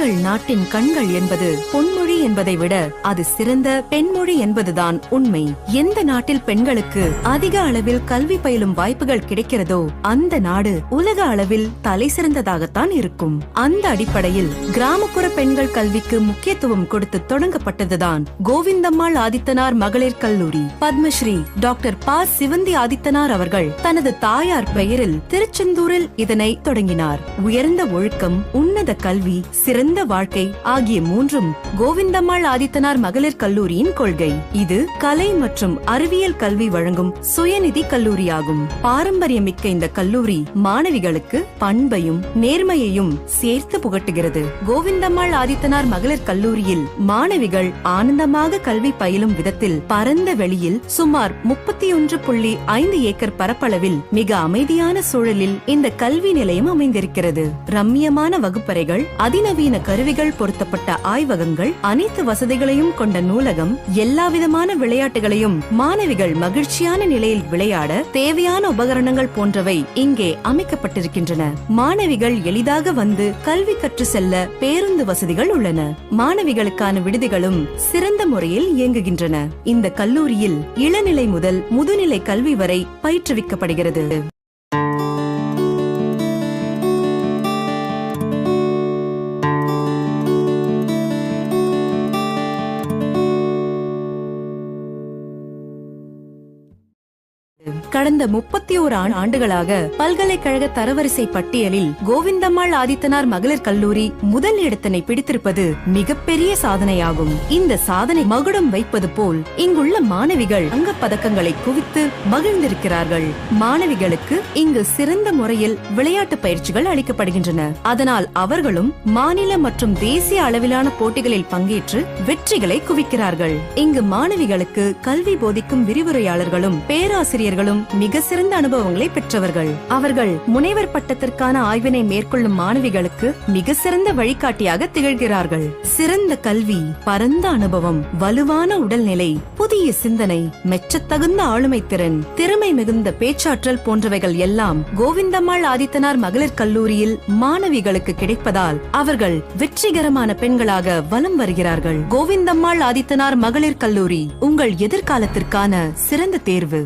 எங்கள் நாட்டின் கண்கள் என்பது பொன்மொழி என்பதை விட அது சிறந்த பெண்மொழி என்பதுதான் உண்மை. எந்த நாட்டில் பெண்களுக்கு அதிக அளவில் கல்வி பயிலும் வாய்ப்புகள் கிடைக்கிறதோ அந்த நாடு உலக அளவில் தலை சிறந்ததாகத்தான் இருக்கும். அந்த அடிப்படையில் கிராமப்புற பெண்கள் கல்விக்கு முக்கியத்துவம் கொடுத்து தொடங்கப்பட்டதுதான் கோவிந்தம்மாள் ஆதித்தனார் மகளிர் கல்லூரி. பத்மஸ்ரீ டாக்டர் ப. சிவந்தி ஆதித்தனார் அவர்கள் தனது தாயார் பெயரில் திருச்செந்தூரில் இதனை தொடங்கினார். உயர்ந்த ஒழுக்கம், உன்னத கல்வி, சிறந்த வாழ்க்கை ஆகிய மூன்றும் கோவிந்தம்மாள் ஆதித்தனார் மகளிர் கல்லூரியின் கொள்கை. இது கலை மற்றும் அறிவியல் கல்வி வழங்கும் சுயநிதி கல்லூரியாகும். பாரம்பரியமிக்க இந்த கல்லூரி மாணவிகளுக்கு பண்பையும் நேர்மையையும் சேர்த்து புகட்டுகிறது. கோவிந்தம்மாள் ஆதித்தனார் மகளிர் கல்லூரியில் மாணவிகள் ஆனந்தமாக கல்வி பயிலும் விதத்தில் பரந்த வெளியில் சுமார் 31.5 ஏக்கர் பரப்பளவில் மிக அமைதியான சூழலில் இந்த கல்வி நிலையம் அமைந்திருக்கிறது. ரம்மியமான வகுப்பறைகள், அதிநவீன கருவிகள் பொருத்தப்பட்ட ஆய்வகங்கள், அனைத்து வசதிகளையும் கொண்ட நூலகம், எல்லாவிதமான விளையாட்டுகளையும் மாணவிகள் மகிழ்ச்சியான நிலையில் விளையாட தேவையான உபகரணங்கள் போன்றவை இங்கே அமைக்கப்பட்டிருக்கின்றன. மாணவிகள் எளிதாக வந்து கல்வி கற்று செல்ல பேருந்து வசதிகள் உள்ளன. மாணவிகளுக்கான விடுதிகளும் சிறந்த முறையில் இயங்குகின்றன. இந்த கல்லூரியில் இளநிலை முதல் முதுநிலை கல்வி வரை பயிற்றுவிக்கப்படுகிறது. கடந்த 31 ஆண்டுகளாக பல்கலைக்கழக தரவரிசை பட்டியலில் கோவிந்தம்மாள் ஆதித்தனார் மகளிர் கல்லூரி முதல் இடத்தினை பிடித்திருப்பது மிகப்பெரிய சாதனையாகும். இந்த சாதனை மகுடம் வைப்பது போல் இங்குள்ள மாணவிகள் தங்கப் பதக்கங்களை குவித்து மகிழ்ந்திருக்கிறார்கள். மாணவிகளுக்கு இங்கு சிறந்த முறையில் விளையாட்டு பயிற்சிகள் அளிக்கப்படுகின்றன. அதனால் அவர்களும் மாநில மற்றும் தேசிய அளவிலான போட்டிகளில் பங்கேற்று வெற்றிகளை குவிக்கிறார்கள். இங்கு மாணவிகளுக்கு கல்வி போதிக்கும் விரிவுரையாளர்களும் பேராசிரியர்களும் மிக சிறந்த அனுபவங்களை பெற்றவர்கள். அவர்கள் முனைவர் பட்டத்திற்கான ஆய்வினை மேற்கொள்ளும் மாணவிகளுக்கு மிக சிறந்த வழிகாட்டியாக திகழ்கிறார்கள். சிறந்த கல்வி, பரந்த அனுபவம், வலுவான உடல்நிலை, புதிய சிந்தனை, மெச்சத்தகுந்த ஆளுமை திறன், திறமை மிகுந்த பேச்சாற்றல் போன்றவைகள் எல்லாம் கோவிந்தம்மாள் ஆதித்தனார் மகளிர் கல்லூரியில் மாணவிகளுக்கு கிடைப்பதால் அவர்கள் வெற்றிகரமான பெண்களாக வலம் வருகிறார்கள். கோவிந்தம்மாள் ஆதித்தனார் மகளிர் கல்லூரி உங்கள் எதிர்காலத்திற்கான சிறந்த தேர்வு.